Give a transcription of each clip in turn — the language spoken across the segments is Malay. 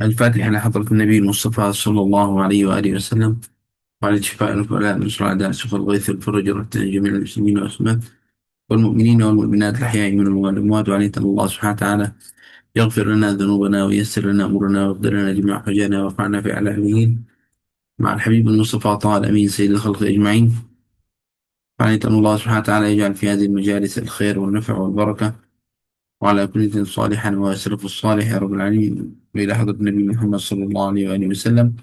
الفاتحة لحضرة النبي المصطفى صلى الله عليه وآله وسلم، وعلى الشفاء والفلاح نصر أعداء سوف الغيث الفرج ورحمة جميع المسلمين والمسلمات والمؤمنين والمؤمنات الأحياء منهم والأموات، وعليه الله سبحانه وتعالى يغفر لنا ذنوبنا وييسر لنا أمورنا ويقدر لنا جميع حجانا ويرفعنا في أعلى عليين مع الحبيب المصطفى طه الأمين سيد الخلق أجمعين. وعليه الله سبحانه وتعالى يجعل في هذه المجالس الخير والنفع والبركة، وعلى كل صالحا وأسرف الصالح يا رب العالمين، وإلى حضرة النبي محمد صلى الله عليه وآله وسلم.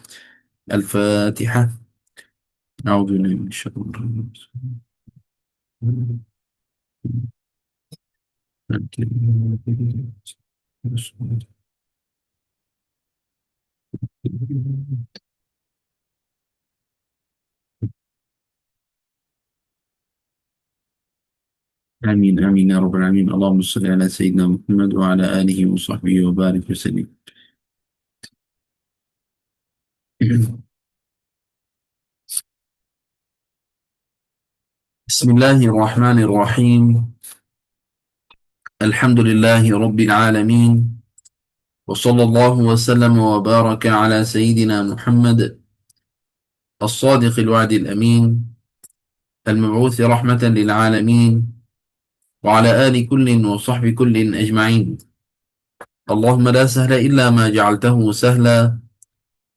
الفاتحة. أعوذ بالله من الشيطان الرجيم. آمين آمين يا رب العالمين. اللهم صل على سيدنا محمد وعلى آله وصحبه وبارك وسلم. بسم الله الرحمن الرحيم. الحمد لله رب العالمين، وصلى الله وسلم وبارك على سيدنا محمد الصادق الوعد الأمين، المبعوث رحمة للعالمين، وعلى آل كل وصحب كل أجمعين. اللهم لا سهل إلا ما جعلته سهلا،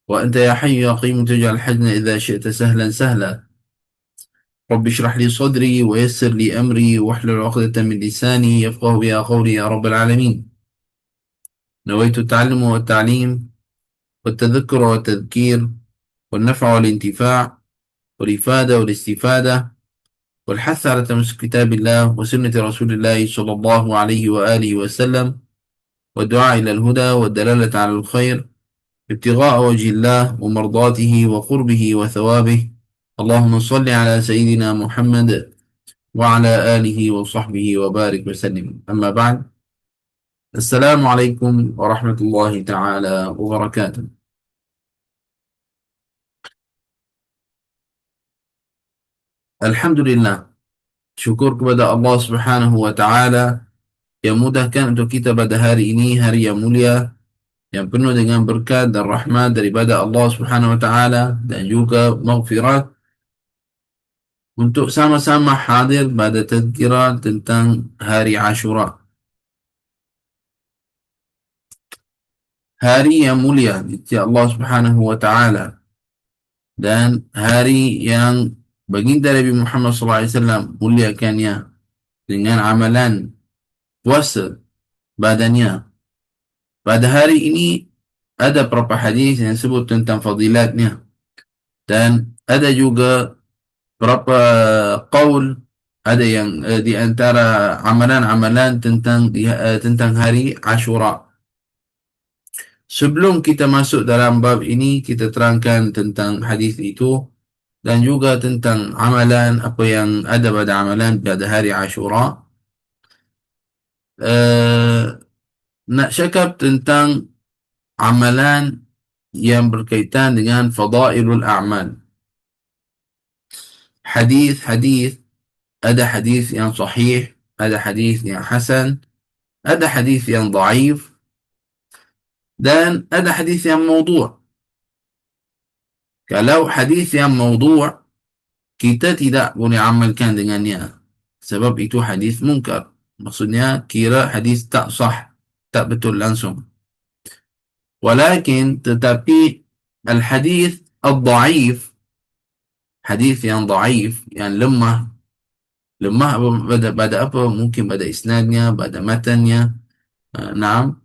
وأنت يا حي يا قيوم تجعل الحزن إذا شئت سهلا سهلا. رب اشرح لي صدري ويسر لي أمري واحلل عقدة من لساني يفقه بها قولي يا رب العالمين. نويت التعلم والتعليم والتذكر والتذكير والنفع والانتفاع والإفادة والاستفادة والحث على تمسك كتاب الله وسنة رسول الله صلى الله عليه وآله وسلم، والدعاء إلى الهدى والدلالة على الخير، ابتغاء وجه الله ومرضاته وقربه وثوابه. اللهم صل على سيدنا محمد وعلى آله وصحبه وبارك وسلم. أما بعد، السلام عليكم ورحمة الله تعالى وبركاته. Alhamdulillah, syukur kepada Allah Subhanahu wa Ta'ala yang mudahkan untuk kita pada hari ini, hari yang mulia, yang penuh dengan berkat dan rahmat daripada Allah Subhanahu wa Ta'ala dan juga maghfirah, untuk sama-sama hadir pada tazkirah tentang hari Ashura, hari yang mulia di sisi Allah Subhanahu wa Ta'ala, dan hari yang baginda Nabi Muhammad SAW muliakannya dengan amalan puasa badannya. Pada hari ini ada beberapa hadis yang sebut tentang fadilatnya, dan ada juga berapa qaul, ada yang di antara amalan-amalan tentang hari Ashura. Sebelum kita masuk dalam bab ini, kita terangkan tentang hadis itu dan juga tentang amalan, apa yang ada pada amalan pada hari Ashura. Nak cakap tentang amalan yang berkaitan dengan fadailul a'mal. Hadis-hadis, ada hadis yang sahih, ada hadis yang hasan, ada hadis yang dhaif, dan ada hadis yang mawdu'. Kalau hadis yang mawdu', kita tidak boleh amalkan dengannya, sebab itu hadis munkar. Maksudnya kira hadis tak sah, tak betul langsung. Walakin tetapi al-hadis al-dhaif, hadis yang dhaif, yang lemah pada apa? Mungkin pada isnadnya, pada matannya. Naam.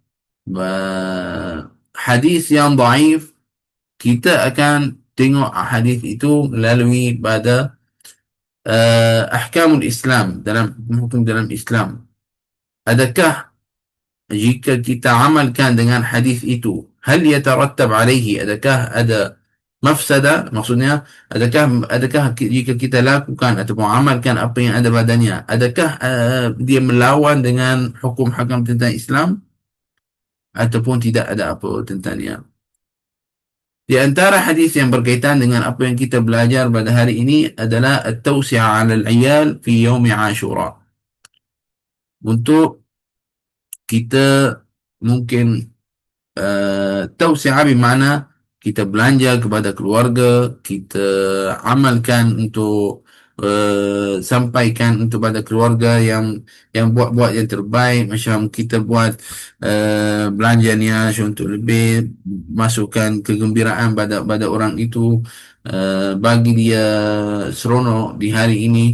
Hadis yang dhaif, kita akan tengok hadis itu melalui pada ahkamul Islam, dalam hukum dalam Islam. Adakah jika kita amalkan dengan hadis itu, hal yatarattab alaihi, adakah ada mafsada? Maksudnya adakah jika kita lakukan ataupun amalkan apa yang ada badannya, adakah dia melawan dengan hukum hakam tentang Islam ataupun tidak ada apa tentangnya? Di antara hadis yang berkaitan dengan apa yang kita belajar pada hari ini adalah at-tawsi'a 'ala al-'iyal fi yaumi Ashura. Untuk kita mungkin tausiah bermakna kita belanja kepada keluarga, kita amalkan untuk sampaikan untuk pada keluarga yang buat-buat yang terbaik, macam kita buat belanja niaga untuk lebih masukkan kegembiraan pada orang itu, bagi dia seronok di hari ini.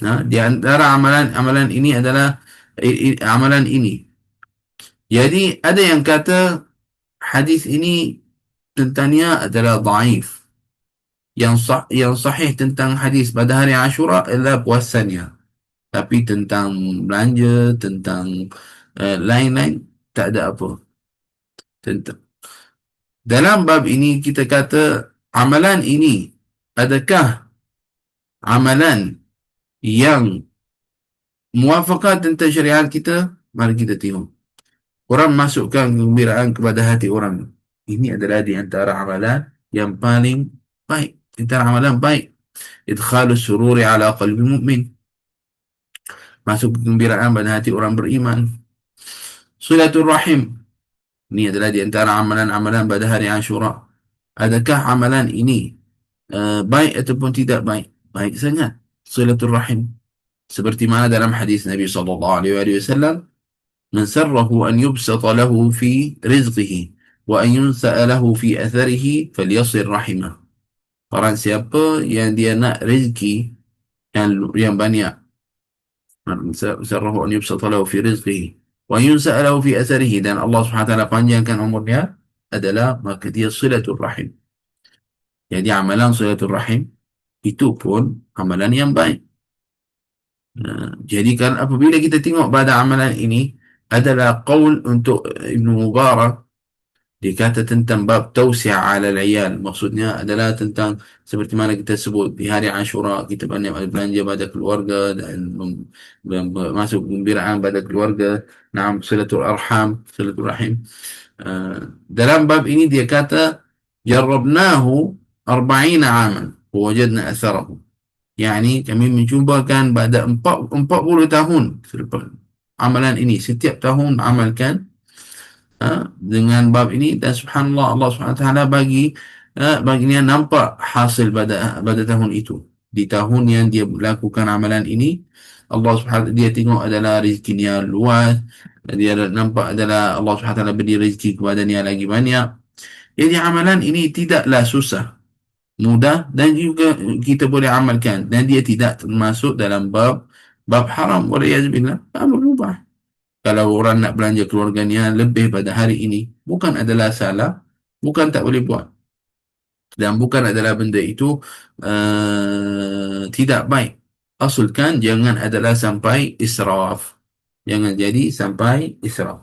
Di antara amalan ini adalah amalan ini. Jadi ada yang kata hadis ini tentangnya adalah dhaif. Yang sahih tentang hadis pada hari Ashura adalah puasanya. Tapi tentang belanja, tentang lain-lain, tak ada apa. Tentang. Dalam bab ini kita kata amalan ini adakah amalan yang muafakat tentang syariat kita? Mari kita tengok. Orang masukkan kegembiraan kepada hati orang. Ini adalah di antara amalan yang paling baik. Di antara amalan baik. Idkhalus sururi ala qalbi mu'min. Masuk kegembiraan pada hati orang beriman. Silatul rahim. Ini adalah di antara amalan-amalan pada hari Ashura. Adakah amalan ini baik ataupun tidak baik? Baik sangat. Silatul rahim. Seperti mana dalam hadis Nabi SAW, من سره أن يبسط له في رزقه وأن ينسأ له في أثره فليصل رحمه. Orang siapa yang dia nak rezeki yang banyak, سره أن يبسط له في رزقه وأن ينسأ له في أثره, dan Allah SWT panjangkan umurnya, adalah maka dia silatul rahim. Jadi amalan silatul rahim itu pun amalan yang baik. Jadi kan apabila kita tengok pada amalan ini adalah qaul untuk Ibn Mubarak, dia kata tentang bab tausiah ala al-iyal, maksudnya adalah tentang seperti mana kita sebut di hari Ashura kita banyak belanja pada keluarga dan masuk gembiraan pada keluarga, na'am, silatul arham, silatul rahim. Dalam bab ini dia kata jarrabnahu 40 aman wajadna atharahu. Yani kami mencubakan pada 40 tahun selepas amalan ini. Setiap tahun amalkan dengan bab ini, dan subhanallah Allah SWT baginya nampak hasil pada tahun itu. Di tahun yang dia lakukan amalan ini, Allah SWT dia tengok adalah rezeki dia luas. Dia nampak adalah Allah SWT beri rezeki kepada dia lagi banyak. Jadi amalan ini tidaklah susah, mudah, dan juga kita boleh amalkan, dan dia tidak termasuk dalam bab haram. Waliyazbillah, bab mubah. Kalau orang nak belanja keluarganya lebih pada hari ini, bukan adalah salah, bukan tak boleh buat, dan bukan adalah benda itu tidak baik. Asalkan jangan adalah sampai israf, jangan jadi sampai israf.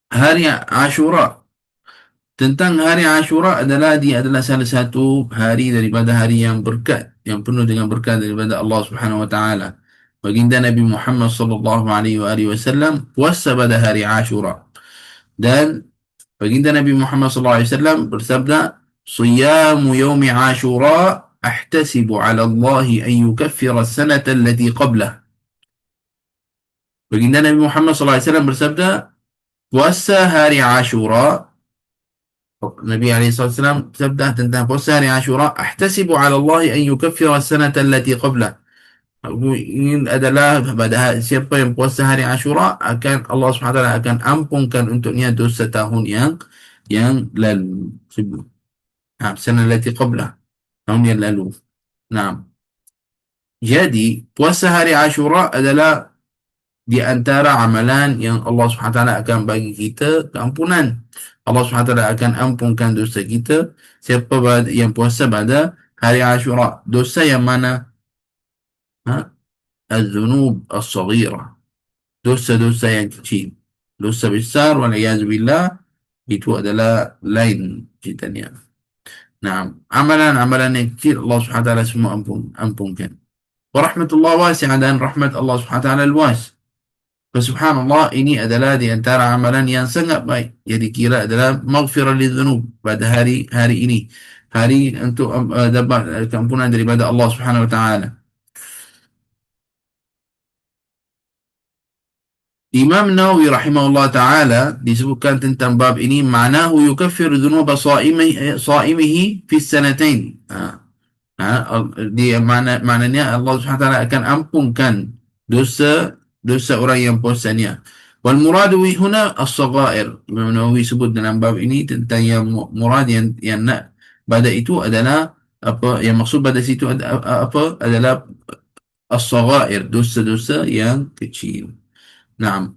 Hari Ashura, tentang hari Ashura adalah dia adalah salah satu hari daripada hari yang berkat, yang penuh dengan berkat daripada Allah Subhanahu wa taala. Baginda Nabi Muhammad sallallahu alaihi wasallam puasa pada hari Ashura, dan baginda Nabi Muhammad sallallahu alaihi wasallam bersabda, "Siyamu yaumi Ashura ahtasibu 'ala Allah an yukaffira as-sanata allati qablah." Baginda Nabi Muhammad sallallahu alaihi wasallam bersabda, puasa hari Ashura, Nabi SAW bersabda tentang puasa hari Ashura, ahtasibu 'ala Allah an yukaffira as-sanata allati qablah. Aku ingin adalah pada siapa yang puasa hari Ashura, akan Allah SWT akan ampunkan untuknya dosa tahun yang lalu. Sanata allati qablah, tahun yang lalu. Nah, jadi puasa hari Ashura adalah di antara amalan yang Allah SWT akan bagi kita keampunan. Allah SWT akan ampunkan dosa kita siapa yang puasa pada hari Ashura. Dosa yang mana? Az-zunub as-saghira, dosa-dosa yang kecil. Dosa besar, wala'iyazubillah, itu adalah lain ceritanya. Nah, amalan-amalan yang kecil Allah SWT semua ampunkan. Warahmatullah wasi'ah, dan rahmat Allah SWT luas. Subhanallah, ini adalah di antara amalan yang sangat baik. Jadi kira adalah maghfirah lidzunub pada hari ini. Hari untuk dapat keampunan daripada Allah Subhanahu wa taala. Imam Nawawi rahimahullah ta'ala disebutkan tentang bab ini, ma'nahu yukaffiru dhunuba saimihi fi sanatain. Dia maknanya Allah Subhanahu wa taala akan ampunkan dosa dosa orang yang puasanya. Wal muradu huna as-saghair. Imam Nawawi sebut dalam bab ini tentang yang murad yang nak pada itu adalah apa, yang maksud pada situ apa adalah as-saghair, dosa-dosa yang kecil. Naam.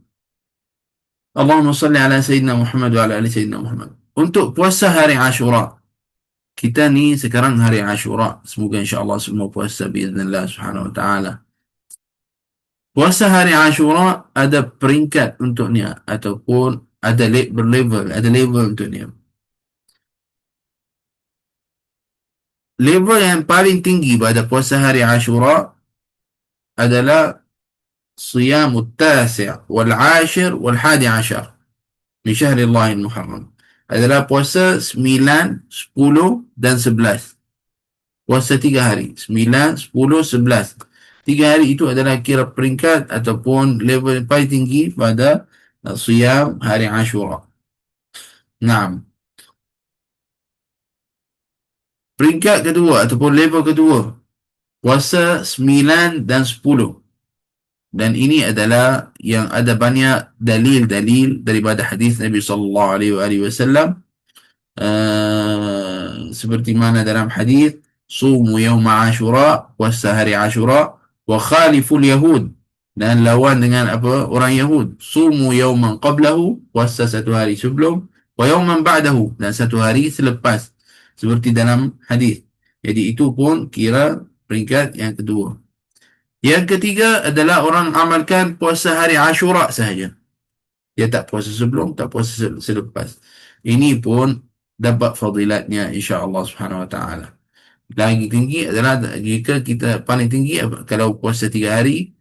Allahumma salli ala Sayyidina Muhammad wa ala ali Sayyidina Muhammad. Untuk puasa hari Ashura, kita ni sekarang hari Ashura. Semoga insyaAllah semua puasa biiznillah subhanahu wa ta'ala. Puasa hari Ashura ada peringkat untuknya ataupun ada berlevel, ada level untuknya. Level yang paling tinggi pada puasa hari Ashura adalah صيام التاسع والعاشر والحادي عشر من شهر الله المحرم. Adalah puasa 9, 10 dan 11. Puasa 3 hari. 9, 10, 11. 3 hari itu adalah kira peringkat ataupun level yang paling tinggi pada siyam hari Ashura. Naam. Peringkat kedua ataupun level kedua, puasa 9 dan 10. Dan ini adalah yang ada banyak dalil-dalil daripada hadis Nabi sallallahu alaihi wasallam, seperti mana dalam hadis, sumu yawma Ashura, puasa hari Ashura, wa khaliful yahud, dan lawan dengan apa, orang Yahud. Sumu yawman qablahu, puasa satu hari sebelum, wa yawman ba'dahu, dan satu hari selepas, seperti dalam hadis. Jadi itu pun kira peringkat yang kedua. Yang ketiga adalah orang amalkan puasa hari Ashura sahaja. Dia tak puasa sebelum, tak puasa selepas. Ini pun dapat fadilatnya insya-Allah Subhanahu wa taala. Lagi tinggi adalah jika kita paling tinggi kalau puasa 3 hari,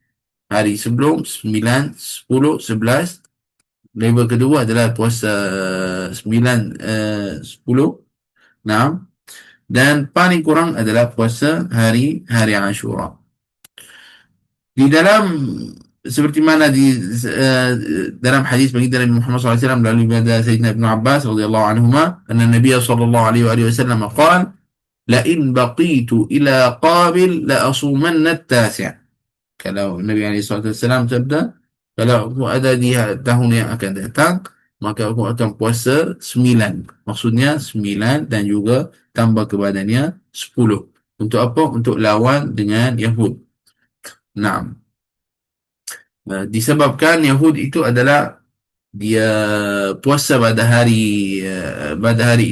hari sebelum 9, 10, 11. Level kedua adalah puasa 9, 10, 6, dan paling kurang adalah puasa hari Ashura. Di dalam seperti mana dalam hadis baginda Nabi Muhammad SAW melalui pada Sayyidina Ibn Abbas radhiyallahu anhuma, anna Nabi sallallahu alaihi wasallam qala, la in baqitu ila qabil la asumanna at-tasi'. Kalau Nabi alaihi wasallam sabda, kalau aku ada di tahun yang akan datang, maka aku akan puasa 9. Maksudnya 9 dan juga tambah kepadanya 10. Untuk apa? Untuk lawan dengan Yahud. Naam. Disebabkan Yahud itu adalah dia puasa pada hari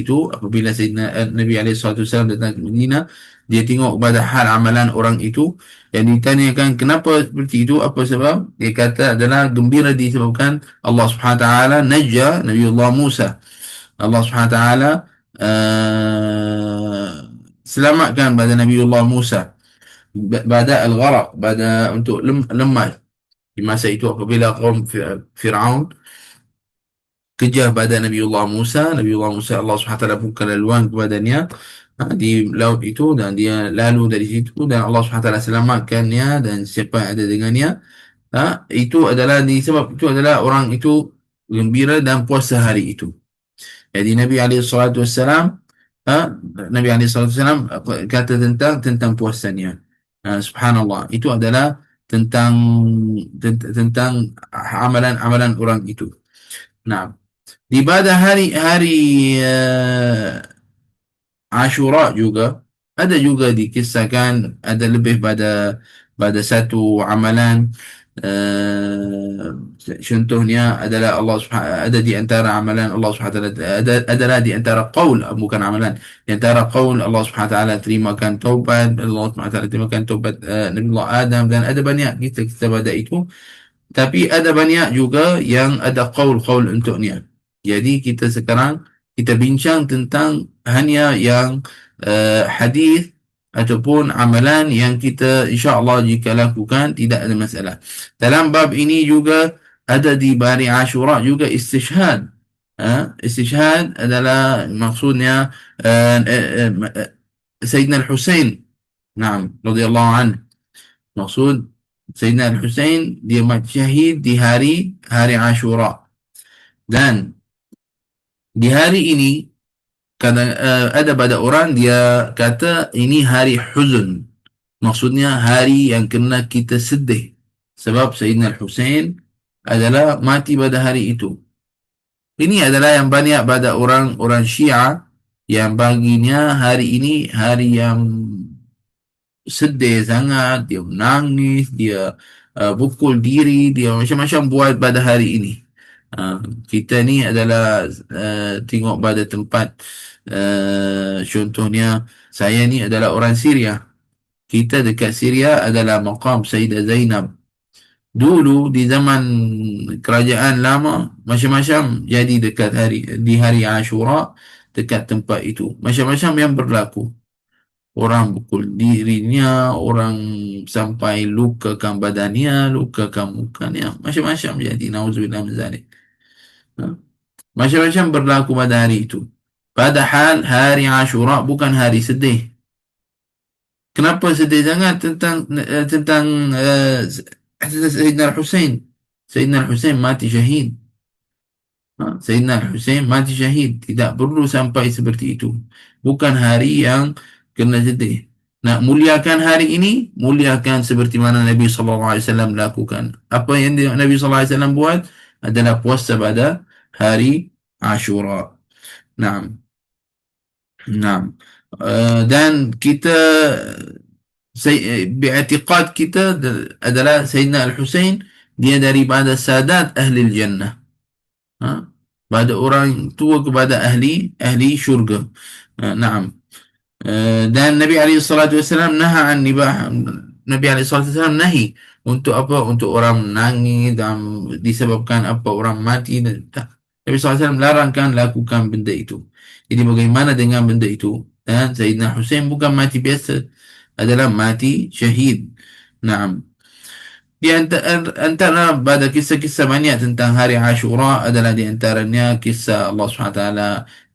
itu apabila Sayyidina Nabi SAW datang ke Madinah, dia tengok pada hal amalan orang itu, yang ditanyakan kenapa seperti itu, apa sebab, dia kata adalah gembira disebabkan Allah Subhanahu Wa Taala najja Nabiullah Musa. Allah Subhanahu Wa Taala selamatkan pada Nabiullah Musa pada al-gharaq, pada untuk lemas. Di masa itu apabila kaum Fir'aun kejar pada Nabiullah Musa, Allah SWT buka laluan kepadanya di laut itu, dan dia lalu dari situ, dan Allah SWT selamatkannya dan siapa yang ada dengannya. Itu adalah disebab itu adalah orang itu gembira dan puasa hari itu. Jadi Nabi SAW, Nabi SAW kata tentang puasanya. Subhanallah, itu adalah tentang amalan-amalan orang itu. Nah, di pada hari Ashura juga ada juga dikisahkan ada lebih pada satu amalan. Contohnya adalah ada di antara amalan Allah Subhanahu wa taala, adalah di antara qaul, bukan amalan, di antara qaul Allah Subhanahu wa taala terimakan taubat, Allah Subhanahu wa taala terimakan taubat Nabi Allah Adam, dan ada banyak kita pada itu. Tapi ada banyak juga yang ada qaul untuknya. Jadi kita sekarang kita bincang tentang hanya yang hadis ataupun amalan yang kita insya-Allah jika lakukan tidak ada masalah. Dalam bab ini juga ada di hari Ashura juga istishhad. Istishhad adalah maksudnya Sayyidina Al-Husain, naam, radhiyallahu anhu. Maksud Sayyidina Al-Husain dia mati syahid di hari hari Ashura. Dan di hari ini kadang ada pada orang dia kata ini hari huzun. Maksudnya hari yang kena kita sedih. Sebab Sayyidina Al-Husain adalah mati pada hari itu. Ini adalah yang banyak pada orang-orang Syiah yang baginya hari ini hari yang sedih sangat, dia menangis, dia pukul diri, dia macam-macam buat pada hari ini. Kita ni adalah tengok pada tempat contohnya saya ni adalah orang Syria. Kita dekat Syria adalah maqam Sayyidah Zainab. Dulu di zaman kerajaan lama macam-macam jadi dekat hari di hari Ashura dekat tempat itu. Macam-macam yang berlaku. Orang pukul dirinya, orang sampai lukakan badannya, lukakan mukanya, macam-macam jadi. Nauzubillah min zalik. Ha? Macam-macam berlaku pada hari itu. Padahal hari Ashura bukan hari sedih. Kenapa sedih sangat tentang Sayyidina Al-Husain? Sayyidina Al-Husain mati syahid. Sayyidina Al-Husain mati syahid. Tidak perlu sampai seperti itu. Bukan hari yang kena sedih. Nak muliakan hari ini, muliakan seperti mana Nabi SAW lakukan. Apa yang Nabi SAW buat adalah puasa pada hari Ashura. Naam. Naam. Dan kita bi'atiqad kita adalah Sayyidina Al-Husain dia daripada sadat ahli jannah. Ha? Pada orang tua kepada ahli syurga. Naam. Dan Nabi SAW naha an nibah. Nabi SAW nahi untuk apa? Untuk orang menangis dan disebabkan apa orang mati dan tak. Nabi SAW larangkan lakukan benda itu. Jadi bagaimana dengan benda itu? Dan Sayyidina Hussein bukan mati biasa, adalah mati syahid. Naam. Di antara pada kisah-kisah banyak tentang hari Ashura adalah di antaranya kisah Allah SWT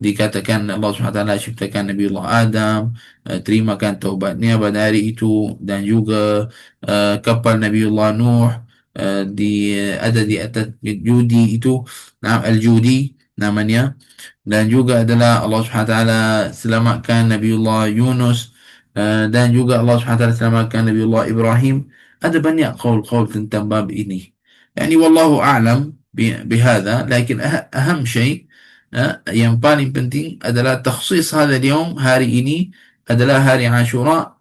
dikatakan Allah SWT ciptakan Nabi Allah Adam, terimakan taubatnya pada hari itu, dan juga kapal Nabi Allah Nuh ada di atas Judi itu, Al-Judi namanya, dan juga adalah Allah SWT selamatkan Nabiullah Yunus, dan juga Allah SWT selamatkan Nabiullah Ibrahim. Ada banyak qaul-qaul tentang bab ini. Yani wallahu a'lam bihada, lakin aham syai yang paling penting adalah takhsis hadha al-yawm, hari ini adalah hari Ashura,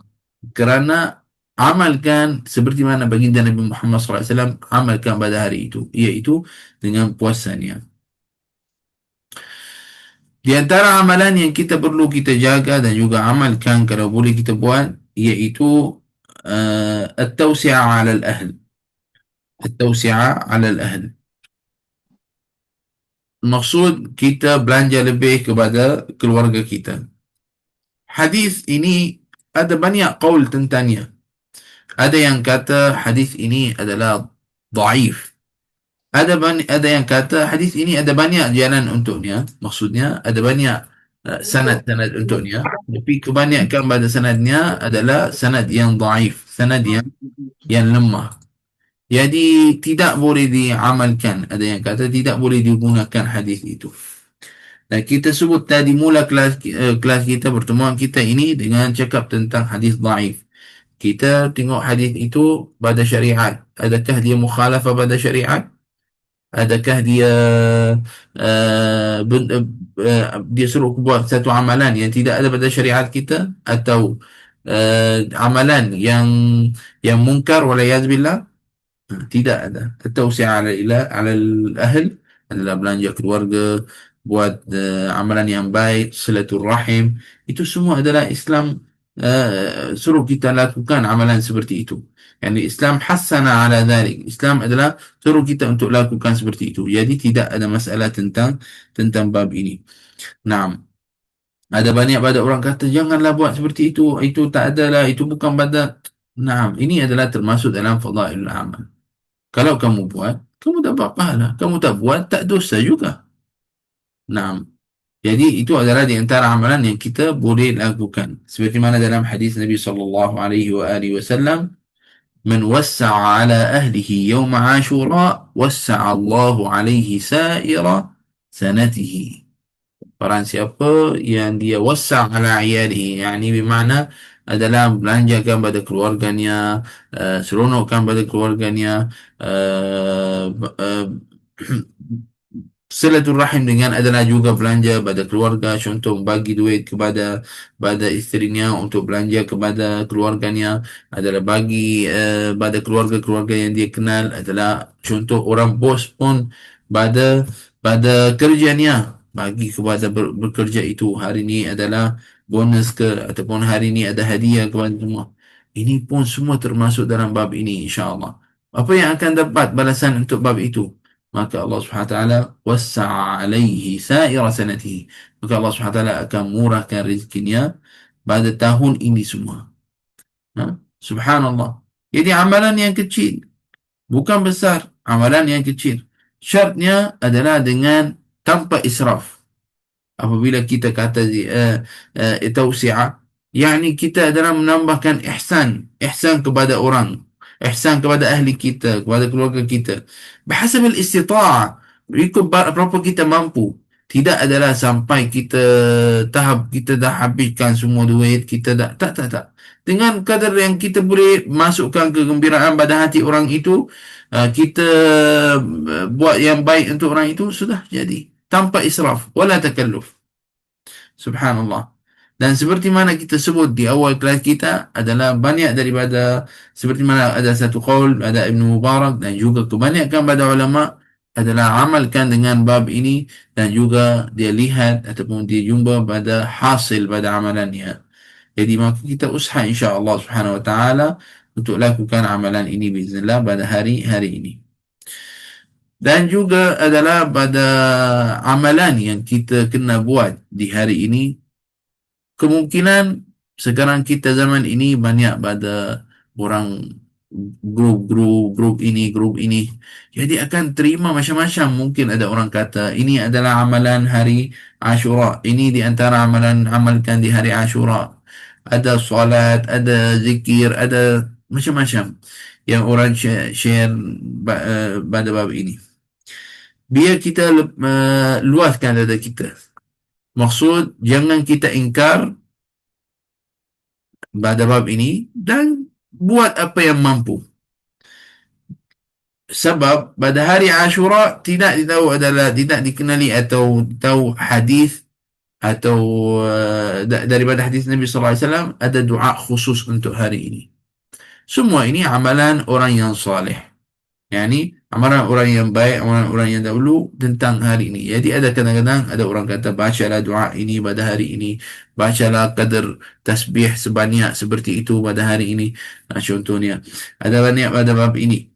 kerana amalkan seperti mana baginda Nabi Muhammad SAW amalkan pada hari itu, iaitu dengan puasanya. Di antara amalan yang kita perlu kita jaga dan juga amalkan kalau boleh kita buat, iaitu التوسعة على الأهل. التوسعة على الأهل. Maksud kita belanja lebih kepada keluarga kita. Hadis ini ada banyak qaul tentangnya. Ada yang kata hadis ini adalah dhaif. Ada yang kata hadis ini ada banyak jalan untuknya. Maksudnya ada banyak sanad-sanad untuknya. Tapi kebanyakan pada sanadnya adalah sanad yang dhaif, sanad yang lemah. Jadi tidak boleh diamalkan. Ada yang kata tidak boleh digunakan hadis itu. Dan kita sebut tadi mula kelas kita, pertemuan kita ini dengan cakap tentang hadis dhaif. Kita tengok hadis itu pada syariat. Adakah dia mukhalafah pada syariat? Adakah dia dia suruh buat satu amalan yang tidak ada pada syariat kita, atau amalan yang mungkar waliyadzubillah? Tidak ada. Tausiah ala al-ahl adalah belanja keluarga, buat amalan yang baik, silaturrahim, itu semua adalah Islam suruh kita lakukan amalan seperti itu. Yani Islam hassana ala dhalik. Islam adalah suruh kita untuk lakukan seperti itu. Jadi tidak ada masalah tentang bab ini. Naam. Ada banyak pada orang kata janganlah buat seperti itu. Itu tak adalah, itu bukan pada. Naam, ini adalah termasuk dalam fadailul amal. Kalau kamu buat, kamu dapat pahala. Kamu tak buat, tak dosa juga. Naam. Jadi itu adalah di antara amalan yang kita boleh lakukan. Seperti mana dalam hadis Nabi sallallahu alaihi wasallam من وسع على أهله يوم عاشوراء وسع الله عليه سائر سنته. Barang siapa yang dia wasa' ala iyalihi, yani bermakna adalah belanjakan pada keluarganya, seronokkan pada keluarganya, uh, uh, silaturahim dengan adalah juga belanja pada keluarga, contoh bagi duit kepada isterinya untuk belanja kepada keluarganya, adalah bagi pada keluarga-keluarga yang dia kenal, adalah contoh orang bos pun pada kerjanya bagi kepada bekerja itu, hari ini adalah bonus ke, ataupun hari ini ada hadiah kepada semua. Ini pun semua termasuk dalam bab ini, insyaAllah. Apa yang akan dapat balasan untuk bab itu? Maka Allah SWT wassa'a alaihi sa'ira sanatihi. Maka Allah SWT akan murahkan rezekinya pada tahun ini semua. Ha? Subhanallah. Jadi amalan yang kecil, bukan besar, amalan yang kecil. Syaratnya adalah dengan tanpa israf. Apabila kita kata tausi'ah, yakni kita adalah menambahkan ihsan kepada orang, ihsan kepada ahli kita, kepada keluarga kita, berhasab al-istita'ah, ikut berapa kita mampu. Tidak adalah sampai kita tahap kita dah habiskan semua duit kita dah, tak. Dengan kadar yang kita boleh masukkan kegembiraan pada hati orang itu, kita buat yang baik untuk orang itu, sudah jadi tanpa israf wala takalluf. Subhanallah. Dan seperti mana kita sebut di awal kelas kita, adalah banyak daripada, seperti mana ada satu qaul ada Ibn Mubarak dan juga kebanyakan pada ulama adalah amalkan dengan bab ini, dan juga dia lihat ataupun dia jumpa pada hasil pada amalannya. Jadi maka kita usaha insya-Allah Subhanahu wa taala untuk lakukan amalan ini biiznillah pada hari-hari ini. Dan juga adalah pada amalan yang kita kena buat di hari ini, kemungkinan sekarang kita zaman ini banyak pada orang grup ini. Jadi akan terima macam-macam. Mungkin ada orang kata ini adalah amalan hari Ashura. Ini di antara amalan amalkan di hari Ashura. Ada solat, ada zikir, ada macam-macam yang orang share pada bab ini. Biar kita luaskan dada kita. Maksud, jangan kita ingkar pada bab ini dan buat apa yang mampu. Sebab pada hari Ashura tidak ditahu adalah, tidak dikenali atau tahu hadis atau daripada hadis Nabi sallallahu alaihi wasallam ada doa khusus untuk hari ini. Semua ini amalan orang yang saleh. Yani amalan orang yang baik, amalan orang yang dahulu tentang hari ini. Jadi ada kadang-kadang ada orang kata bacalah doa ini pada hari ini, bacalah kadar tasbih sebanyak seperti itu pada hari ini. Contohnya ada banyak pada bab ini.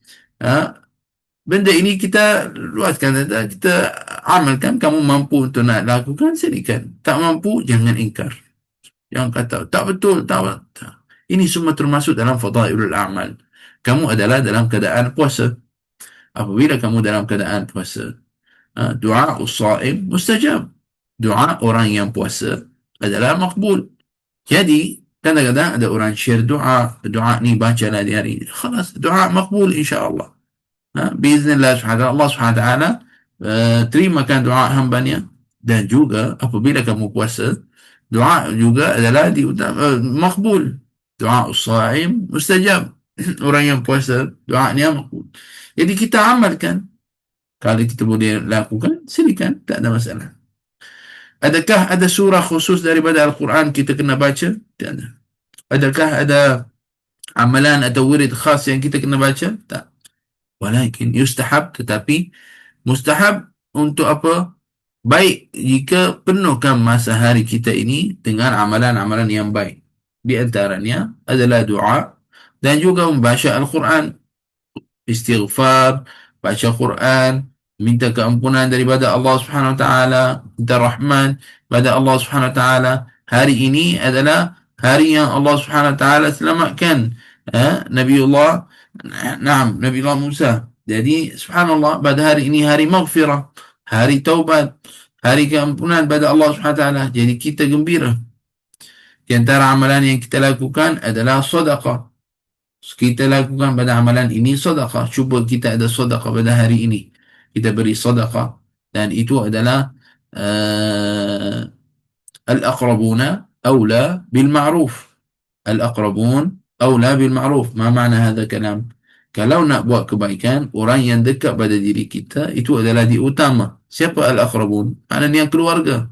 Benda ini kita luaskan, kita amalkan. Kamu mampu untuk nak lakukan, silakan. Tak mampu, jangan ingkar. Jangan kata tak betul, tak. Ini semua termasuk dalam fadailul amal. Kamu adalah dalam keadaan puasa. Apabila kamu dalam keadaan puasa, doa usaim mustajab. Doa orang yang puasa adalah makbul. Jadi kadang-kadang ada orang share doa ni bacalah di hari ini. Khalas, doa makbul insya-Allah. Biiznillah Allah Subhanahu taala terimakan doa hambanya. Dan juga apabila kamu puasa, doa juga adalah makbul. Doa usaim mustajab. Orang yang puasa doanya makbul. Jadi kita amalkan. Kalau kita boleh lakukan, silakan, tak ada masalah. Adakah ada surah khusus daripada Al-Quran kita kena baca? Tak ada. Adakah ada amalan atau wirid khas yang kita kena baca? Tak. Walakin yustahab, tetapi mustahab untuk apa? Baik jika penuhkan masa hari kita ini dengan amalan-amalan yang baik. Di antaranya adalah doa dan juga membaca Al-Quran, istighfar, baca Quran, minta keampunan daripada Allah Subhanahu wa taala, minta rahman pada Allah Subhanahu wa taala. Hari ini adalah hari yang Allah Subhanahu wa taala selamatkan Nabiullah Nabiullah Musa. Jadi subhanallah, pada hari ini hari maghfirah, hari taubat, hari keampunan pada Allah Subhanahu wa taala. Jadi kita gembira. Di antara amalan yang kita lakukan adalah sedekah. Kita lakukan pada amalan ini sedekah. Cuba kita ada sedekah pada hari ini. Kita beri sedekah. Dan itu adalah uh, al-aqrabuna awla bil ma'ruf. Al-aqrabun awla bil ma'ruf. Ma makna hadha kalam? Kalau nak buat kebaikan, orang yang dekat pada diri kita itu adalah diutama. Siapa al-aqrabun? Maknanya keluarga.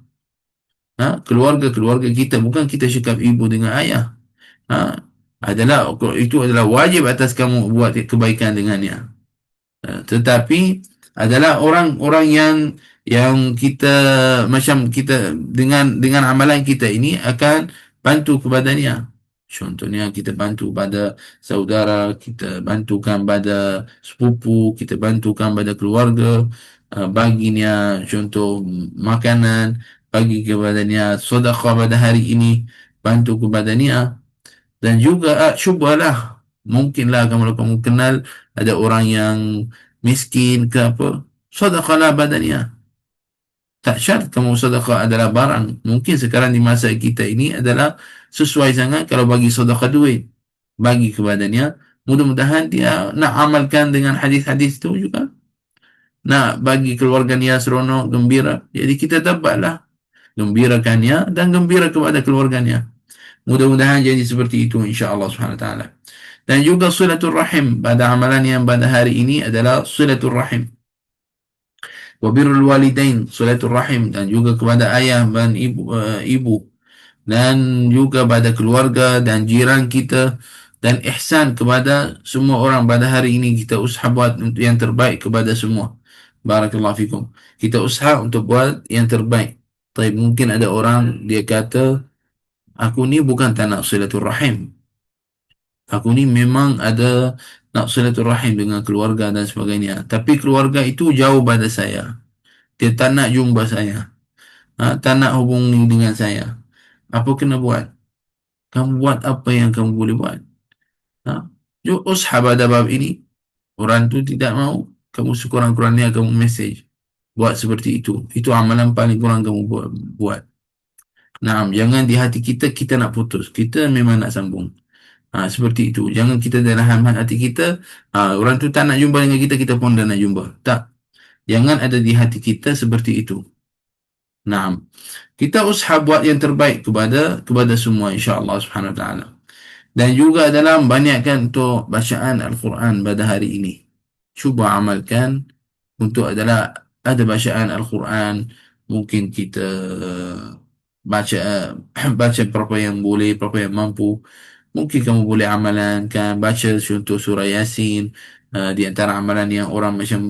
Keluarga-keluarga kita, bukan kita cakap ibu dengan ayah. Ha? Adalah itu adalah wajib atas kamu buat kebaikan dengannya. Tetapi adalah orang-orang yang kita macam kita dengan amalan kita ini akan bantu kepadanya. Contohnya kita bantu pada saudara, kita bantukan pada sepupu, kita bantukan pada keluarga, baginya contoh makanan, bagi kepadanya sedekah pada hari ini, bantu kepadanya. Dan juga cubalah, mungkinlah kamu kenal ada orang yang miskin ke apa, sedekahlah badannya. Tak syarat kamu sedekah adalah barang. Mungkin sekarang di masa kita ini adalah sesuai sangat kalau bagi sedekah duit, bagi kepadanya. Mudah-mudahan dia nak amalkan dengan hadis-hadis itu juga, nak bagi keluarganya seronok, gembira. Jadi kita dapatlah gembirakannya dan gembira kepada keluarganya. Mudah-mudahan jadi seperti itu insya-Allah Subhanahu wa taala. Dan juga silatul rahim, pada amalan yang pada hari ini adalah silatul rahim. Wa birrul walidain, silatul rahim, dan juga kepada ayah dan ibu, dan juga pada keluarga dan jiran kita, dan ihsan kepada semua orang. Pada hari ini kita usaha buat untuk yang terbaik kepada semua. Barakallahu fikum. Kita usaha untuk buat yang terbaik. Tapi mungkin ada orang dia kata, aku ni bukan tak nak silaturahim. Aku ni memang ada nak silaturahim dengan keluarga dan sebagainya. Tapi keluarga itu jauh pada saya. Dia tak nak jumpa saya. Tak nak hubungi dengan saya. Apa kena buat? Kamu buat apa yang kamu boleh buat. Ha? Usaha pada bab ini. Orang tu tidak mau. Kamu sekurang-kurangnya kamu message. Buat seperti itu. Itu amalan paling kurang kamu buat. Nah, jangan di hati kita, kita nak putus. Kita memang nak sambung. Seperti itu. Jangan kita dalam hati kita, orang tu tak nak jumpa dengan kita, kita pun dah nak jumpa. Tak. Jangan ada di hati kita seperti itu. Nah, kita usaha buat yang terbaik kepada semua insya-Allah Subhanahu wa taala. Dan juga dalam banyakkan untuk bacaan Al-Quran pada hari ini. Cuba amalkan untuk adalah ada bacaan Al-Quran. Mungkin kita baca baca berapa yang boleh, berapa yang mampu. Mungkin kamu boleh amalankan baca contoh surah Yasin, di antara amalan yang orang macam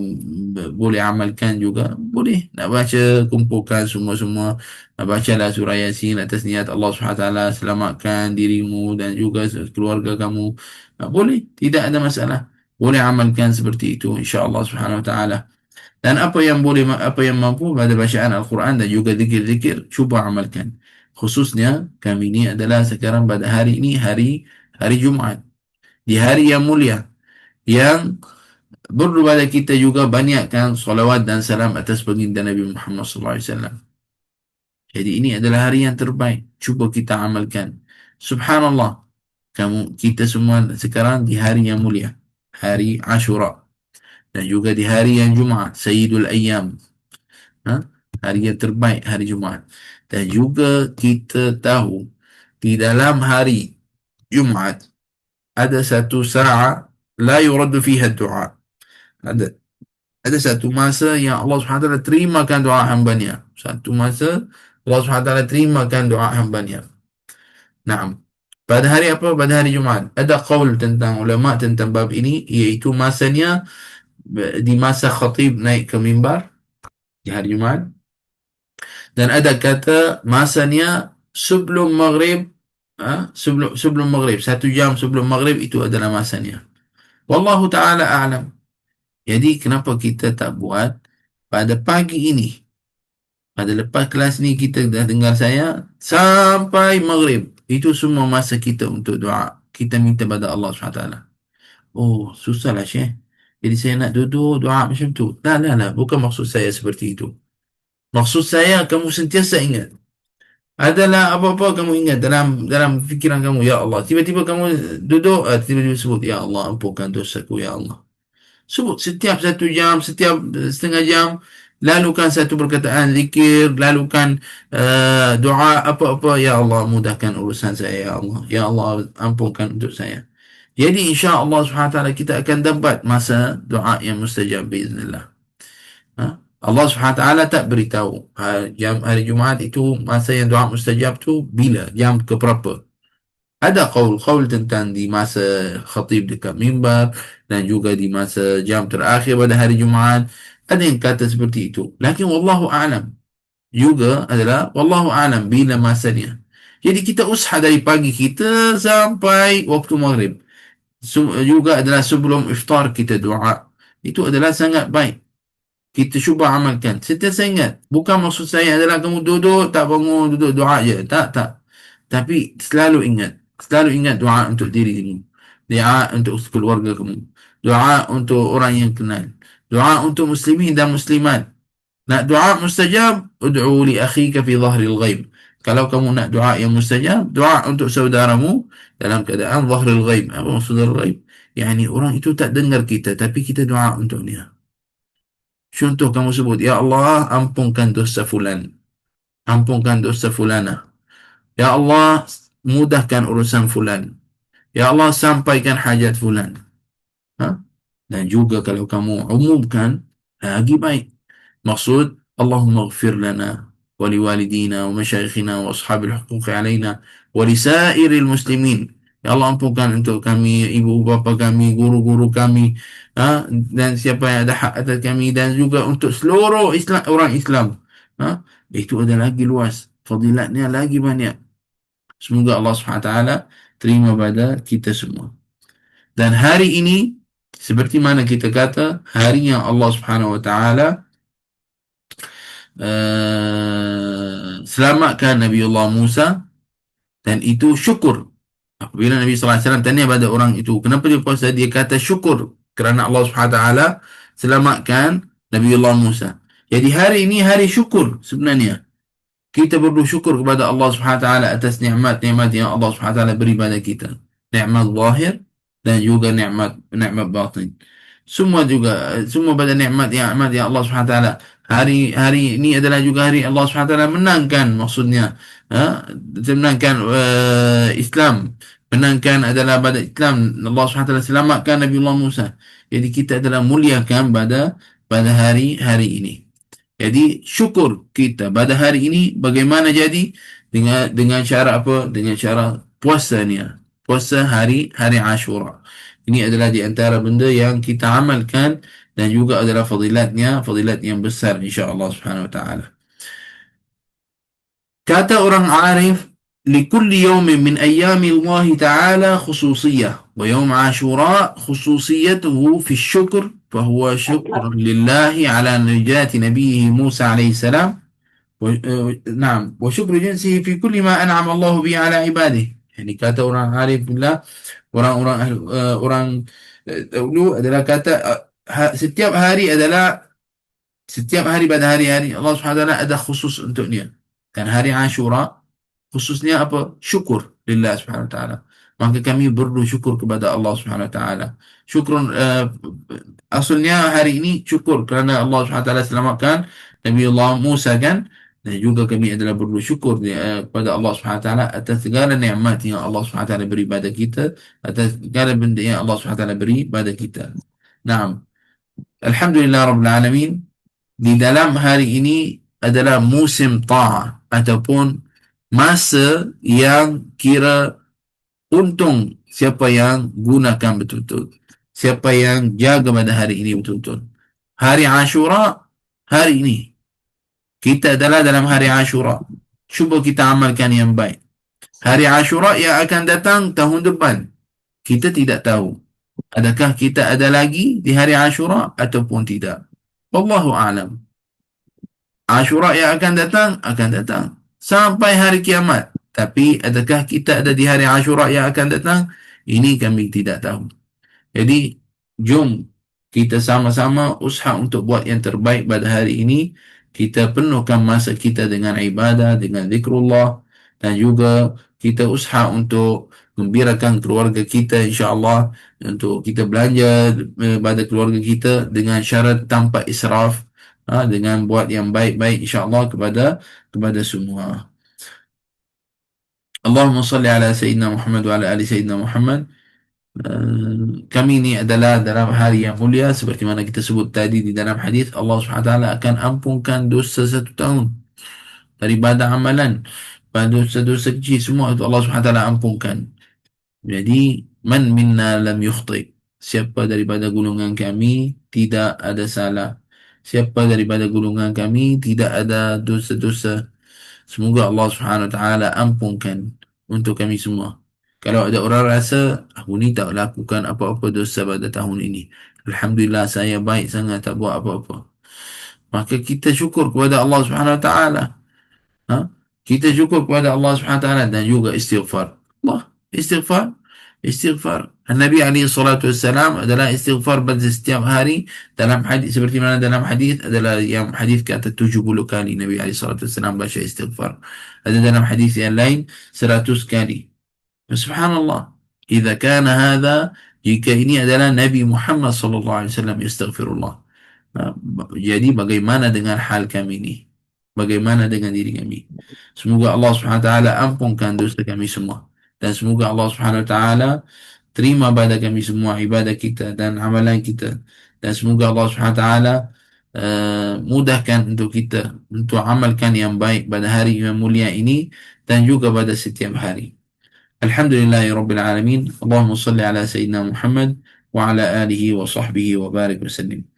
boleh amalkan juga. Boleh nak baca, kumpulkan semua-semua, bacalah surah Yasin atas niat Allah SWT selamatkan dirimu dan juga keluarga kamu. Boleh, tidak ada masalah. Boleh amalkan seperti itu insya-Allah Subhanahu wa taala. Dan apa yang boleh, apa yang mampu pada bacaan Al-Quran dan juga zikir-zikir, cuba amalkan. Khususnya kami ini adalah sekarang pada hari ini hari Jumaat. Di hari yang mulia, yang perlu pada kita juga banyakkan salawat dan salam atas baginda Nabi Muhammad SAW. Jadi ini adalah hari yang terbaik. Cuba kita amalkan. Subhanallah. Kita semua sekarang di hari yang mulia. Hari Ashura. Dan juga di hari yang Jumaat, Sayyidul Ayyam. Ha? Hari yang terbaik, hari Jumaat. Dan juga kita tahu, di dalam hari Jumaat, ada satu saat, la yuraddu fiha du'a. Ada, ada satu masa yang Allah SWT terimakan doa hambanya. Satu masa, Allah SWT terimakan doa hambanya. Nah, pada hari apa? Pada hari Jumaat. Ada qaul tentang ulama tentang bab ini, iaitu masanya di masa khatib naik ke mimbar di hari Jumaat, dan ada kata masanya sebelum maghrib, sebelum maghrib, 1 jam sebelum maghrib itu adalah masanya. Wallahu taala a'lam. Jadi kenapa kita tak buat pada pagi ini, pada lepas kelas ni kita dah dengar saya sampai maghrib, itu semua masa kita untuk doa, kita minta pada Allah SWT. Oh, susahlah Syekh. Jadi saya nak duduk doa macam tu. Lah, bukan maksud saya seperti itu. Maksud saya kamu sentiasa ingat Adalah apa-apa kamu ingat dalam fikiran kamu, ya Allah. Tiba-tiba kamu duduk, tiba-tiba sebut, ya Allah, ampunkan dosaku, ya Allah. Sebut setiap 1 jam, setiap setengah jam. Lalukan satu perkataan zikir, lalukan doa apa-apa. Ya Allah, mudahkan urusan saya, ya Allah. Ya Allah, ampunkan untuk saya. Jadi insya Allah SWT kita akan dapat masa doa yang mustajab biiznillah. Allah SWT tak beritahu hari Jumaat itu masa yang doa mustajab tu bila, jam ke berapa. Ada qaul tentang di masa khatib dekat mimbar dan juga di masa jam terakhir pada hari Jumaat. Ada yang kata seperti itu. Lakin wallahu a'lam juga adalah wallahu a'lam bila masanya. Jadi kita usaha dari pagi kita sampai waktu maghrib. Juga adalah sebelum iftar kita doa. Itu adalah sangat baik. Kita cuba amalkan. Sentiasa ingat. Bukan maksud saya adalah kamu duduk, tak bangun, duduk doa je. Tak, tak. Tapi selalu ingat. Selalu ingat doa untuk diri kamu. Doa untuk keluarga kamu. Doa untuk orang yang kenal. Doa untuk muslimin dan muslimat. Nak doa mustajab, ud'u li akhika fi zahril ghaib. Kalau kamu nak doa yang mustajab, doa untuk saudaramu dalam keadaan zahril ghaib. Apa maksud zahril ghaib? Yani orang itu tak dengar kita, tapi kita doa untuk dia. Contoh kamu sebut, ya Allah, ampunkan dosa fulan. Ampunkan dosa fulana. Ya Allah, mudahkan urusan fulan. Ya Allah, sampaikan hajat fulan. Ha? Dan juga kalau kamu umumkan, lagi baik. مقصود اللهم اغفر لنا ولوالدينا ومشايخنا وأصحاب الحقوق علينا ولسائر المسلمين. Ya Allah, ampunkan untuk kami, ibu bapa kami, guru-guru kami, dan siapa yang ada hak atas kami, dan juga untuk seluruh Islam, orang Islam. Itu ada lagi luas, fadilatnya lagi banyak. Semoga Allah SWT terima pada kita semua. Dan hari ini, seperti mana kita kata, hari yang Allah SWT selamatkan Nabiullah Musa, dan itu syukur. Apabila Nabi SAW tanya pada orang itu, kenapa dia puasa? Dia kata syukur kerana Allah SWT selamatkan Nabiullah Musa. Jadi hari ini hari syukur sebenarnya. Kita bersyukur kepada Allah SWT atas nikmat-nikmat yang Allah SWT beri pada kita. Nikmat zahir dan juga nikmat batin. Semua pada nikmat yang Allah SWT. Hari ini adalah juga hari Allah SWT menangkan, maksudnya menangkan Islam. Menangkan adalah pada Islam. Allah SWT selamatkan Nabiullah Musa. Jadi kita adalah muliakan pada hari ini. Jadi syukur kita pada hari ini bagaimana jadi dengan cara apa? Dengan cara puasanya. Puasa hari Ashura. Ini adalah di antara benda yang kita amalkan dan juga adalah fadilat yang besar insya-Allah Subhanahu wa taala. Kata orang Arif, لكل يوم من أيام الله تعالى خصوصية ويوم عاشوراء خصوصيته في الشكر فهو شكر لله على نجاة نبيه موسى عليه السلام نعم وشكر جنسه في كل ما أنعم الله به على عباده. يعني kata orang Arif billah, orang dahulu adalah kata setiap hari pada hari-hari Allah SWT ada khusus untuknya. Dan hari Ashura khususnya apa? Syukur lillah subhanahu wa ta'ala. Maka kami bersyukur kepada Allah subhanahu wa ta'ala. Syukur asalnya hari ini syukur kerana Allah subhanahu wa ta'ala selamatkan Nabiullah Musa kan. Dan juga kami adalah bersyukur kepada Allah subhanahu wa ta'ala atas segala nikmat yang Allah subhanahu wa ta'ala beri pada kita, atas segala benda yang Allah subhanahu wa ta'ala beri pada kita. Naam. Alhamdulillah Rabbil Alamin. Di dalam hari ini adalah musim ta'ah ataupun masa yang kira untung siapa yang gunakan betul-betul, siapa yang jaga pada hari ini betul-betul. Hari Ashura hari ini kita adalah dalam hari Ashura, cuba kita amalkan yang baik. Hari Ashura yang akan datang tahun depan kita tidak tahu adakah kita ada lagi di hari Ashura ataupun tidak. Wallahu a'lam. Ashura yang akan datang sampai hari kiamat. Tapi adakah kita ada di hari Ashura yang akan datang? Ini kami tidak tahu. Jadi, jom kita sama-sama usaha untuk buat yang terbaik pada hari ini. Kita penuhkan masa kita dengan ibadah, dengan zikrullah. dan juga kita usaha untuk gembirakan keluarga kita, insya-Allah, untuk kita belanja pada keluarga kita dengan syarat tanpa israf, dengan buat yang baik-baik, insya-Allah, kepada semua. Allahumma salli ala Sayyidina Muhammad wa ala ali Sayyidina Muhammad. Kami ini adalah dalam hari yang mulia seperti mana kita sebut tadi di dalam hadis, Allah Subhanahu wa taala akan ampunkan dosa 1 tahun daripada amalan, pada dosa-dosa kecil semua itu Allah Subhanahu wa taala ampunkan. Jadi man minna lam yukhti, siapa daripada golongan kami tidak ada salah, siapa daripada golongan kami tidak ada dosa-dosa, semoga Allah Subhanahu wa taala ampunkan untuk kami semua. Kalau ada orang rasa aku ni tak lakukan apa-apa dosa pada tahun ini, alhamdulillah saya baik sangat, tak buat apa-apa, maka kita syukur kepada Allah Subhanahu wa taala. Ha? Kita syukur kepada Allah Subhanahu wa taala dan juga istighfar. Istighfar, istighfar. Nabi alaihi salatu wassalam adalah istighfar pada setiap hari, dalam hadis seperti mana dalam hadis adalah yang hadis kata 70 kali Nabi alaihi salatu wassalam baca istighfar. Ada dalam hadis yang lain 100 kali. Subhanallah. Jika kana hadha, jika ini adalah Nabi Muhammad sallallahu alaihi wasallam istighfirullah. Ha, jadi bagaimana dengan hal kami ini? Bagaimana dengan diri kami? Semoga Allah Subhanahu wa taala ampunkan dosa kami semua, dan semoga Allah Subhanahu wa taala terima pada kami semua ibadah kita dan amalan kita, dan semoga Allah Subhanahu wa taala mudahkan untuk kita untuk amalkan yang baik pada hari yang mulia ini dan juga pada setiap hari. Alhamdulillahirabbil alamin. Allahumma salli ala sayyidina Muhammad wa ala alihi wa sahbihi wa barik wa sallim.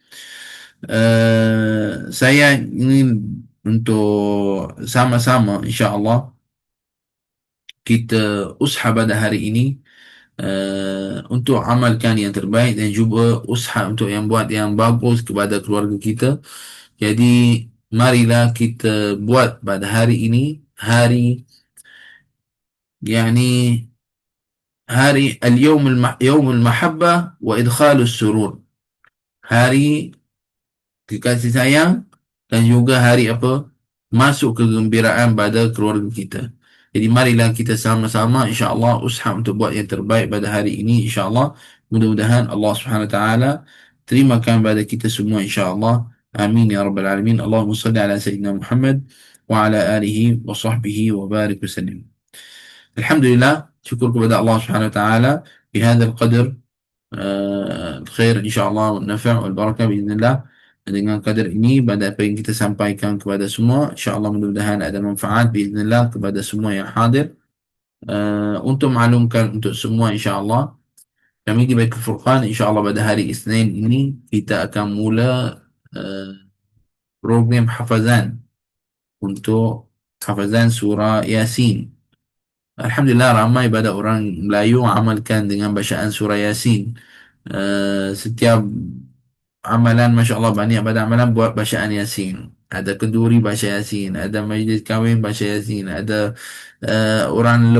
Saya ingin untuk sama-sama insya-Allah kita usaha pada hari ini untuk amalkan yang terbaik dan juga usaha untuk yang buat yang bagus kepada keluarga kita. Jadi marilah kita buat pada hari ini hari yani hari al-yawm al-mahabbah wa idkhalus surur. Hari kasih sayang dan juga hari apa? Masuk kegembiraan pada keluarga kita. Jadi marilah kita sama-sama insya-Allah usaha untuk buat yang terbaik pada hari ini, insya-Allah. Mudah-mudahan Allah Subhanahu wa taala terimakan pada kita semua, insya-Allah. Amin ya rabbal alamin. Allahumma salli ala sayyidina Muhammad wa ala alihi wa sahbihi wa barik wa sallim. Alhamdulillah, syukur kepada Allah Subhanahu wa taala bihadzal qadr الخير إن شاء الله والنفع والبركة بإذن الله. Dengan kadar ini pada apa yang kita sampaikan kepada semua, insya-Allah mudah-mudahan ada manfaat biiznillah kepada semua yang hadir. Untuk maklumkan untuk semua, insya-Allah kami di Baitul Furqan, insya-Allah pada hari Isnin ini kita akan mula program hafazan untuk hafazan surah Yasin. Alhamdulillah ramai pada orang Melayu amalkan dengan bacaan surah Yasin. Setiap amalan, Masya Allah, banyak pada amalan buat bacaan Yasin. Ada kenduri baca Yasin, ada majlis kahwin baca Yasin, ada orang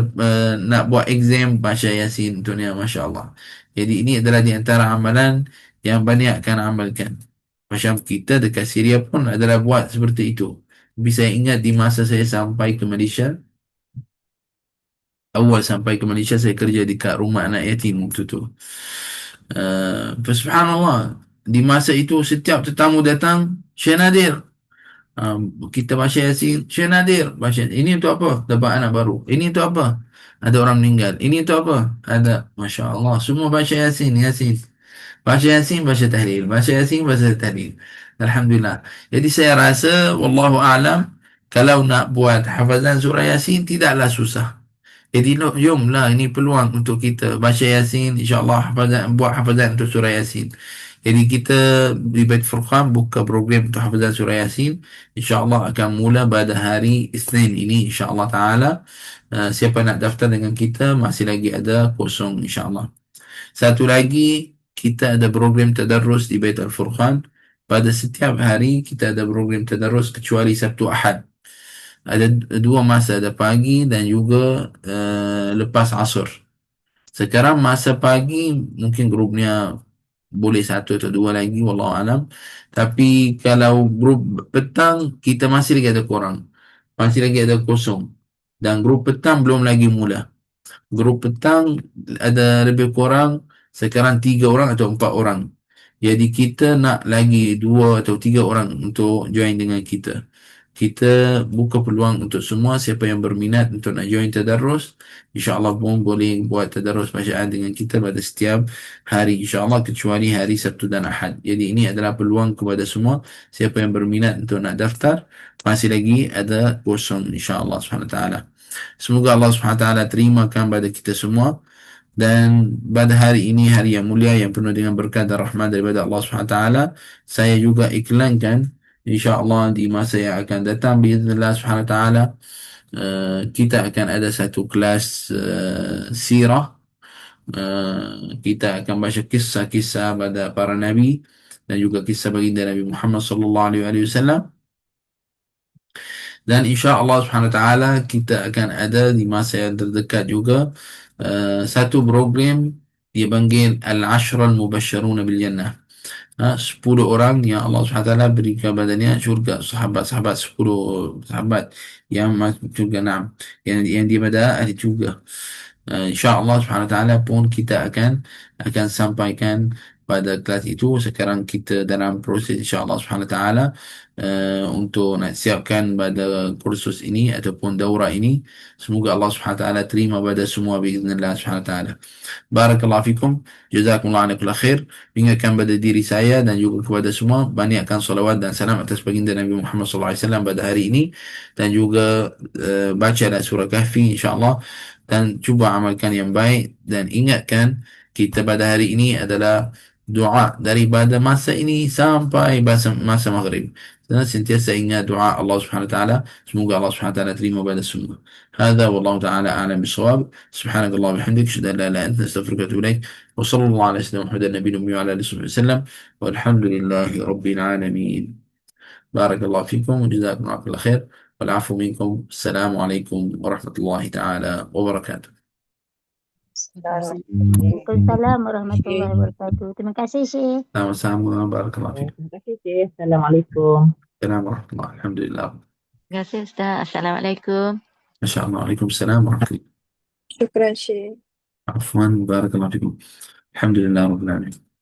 nak buat exam baca Yasin, dunia, Masya Allah. Jadi ini adalah di antara amalan yang banyak akan amalkan. Macam kita dekat Syria pun adalah buat seperti itu. Tapi saya ingat di masa saya sampai ke Malaysia, awal sampai ke Malaysia, saya kerja dekat rumah anak yatim waktu tu. Subhanallah, di masa itu setiap tetamu datang, Syekh Nadir, kita baca Yasin, Syekh Nadir baca, ini untuk apa? Dapat anak baru. Ini untuk apa? Ada orang meninggal. Ini untuk apa? Ada, Masya Allah, semua baca Yasin, Yasin. Baca Yasin, baca tahlil. Baca Yasin, baca tahlil. Alhamdulillah. Jadi saya rasa, wallahu a'lam, kalau nak buat hafazan surah Yasin, tidaklah susah. Jadi jomlah, ini peluang untuk kita baca Yasin, insya-Allah hafazan, buat hafazan untuk surah Yasin. Jadi kita di Bait Furqan buka program untuk hafazan surah Yasin, insya-Allah akan mula pada hari Isnin ini, insya-Allah taala. Siapa nak daftar dengan kita masih lagi ada kosong, insya-Allah. Satu lagi, kita ada program tadarrus di Bait Al-Furqan. Pada setiap hari kita ada program tadarrus kecuali Sabtu Ahad. Ada dua masa, ada pagi dan juga lepas asar. Sekarang masa pagi mungkin grupnya boleh satu atau dua lagi, wallahu alam. Tapi kalau grup petang kita masih lagi ada kurang, masih lagi ada kosong. Dan grup petang belum lagi mula. Grup petang ada lebih kurang sekarang 3 orang atau 4 orang. Jadi kita nak lagi 2 atau 3 orang untuk join dengan kita. Kita buka peluang untuk semua siapa yang berminat untuk nak join tadarus. InsyaAllah pun boleh buat tadarus bacaan dengan kita pada setiap hari. InsyaAllah kecuali hari Sabtu dan Ahad. Jadi ini adalah peluang kepada semua. Siapa yang berminat untuk nak daftar, masih lagi ada kosong insyaAllah SWT. Semoga Allah SWT terimakan pada kita semua. Dan pada hari ini, hari yang mulia yang penuh dengan berkat dan rahmat daripada Allah SWT, saya juga iklankan insyaAllah di masa yang akan datang biiznillah SWT, kita akan ada satu kelas sirah. Kita akan baca kisah-kisah pada para nabi dan juga kisah baginda Nabi Muhammad sallallahu alaihi wasallam. Dan insya Allah subhanahu wa ta'ala kita akan ada di masa yang terdekat juga satu program dia panggil Al-Ashra Al-Mubashsharuna Bil Jannah. 10 orang yang Allah SWT beri kepadanya syurga, sahabat-sahabat, 10 sahabat yang masuk syurga, yang dia pada ahli syurga. InsyaAllah subhanahu wa ta'ala pun kita akan sampaikan pada kelas itu. Sekarang kita dalam proses insyaAllah subhanahu wa ta'ala untuk nak siapkan pada kursus ini ataupun daurah ini. Semoga Allah subhanahu wa ta'ala terima pada semua biiznillah subhanahu wa ta'ala. Barakallahu fikum. Jazakumullah ala kulli khair. Ingatkan pada diri saya dan juga kepada semua, banyakkan salawat dan salam atas baginda Nabi Muhammad SAW pada hari ini. Dan juga bacalah surah Kahfi insyaAllah. Dan cuba amalkan yang baik. Dan ingatkan kita pada hari ini adalah doa daripada masa ini sampai masa maghrib. Dan sentiasa ingat doa Allah Subhanahu wa taala. Semoga Allah Subhanahu wa taala terima pada semua. هذا والله تعالى أعلم بالصواب. سبحانك اللهم وبحمدك أشهد أن لا إله إلا أنت أستغفرك وأتوب إليك وصلى الله على سيدنا محمد النبي الأمي وعلى آله وصحبه وسلم والحمد لله رب العالمين. بارك الله فيكم وجزاكم الله كل خير والعفو منكم. السلام عليكم ورحمة الله تعالى وبركاته. Waalaikumsalam warahmatullahi wabarakatuh. Terima kasih, Syekh. Sama-sama. Barakallahu fikum. Terima kasih, Cik. Assalamualaikum. السلام ورحمة الله. الحمد لله. Terima kasih Ustaz. Assalamualaikum. ما شاء الله. عليكم السلام ورحمة الله. شكرا شيخ. عفوا. بارك الله فيكم. الحمد لله رب العالمين.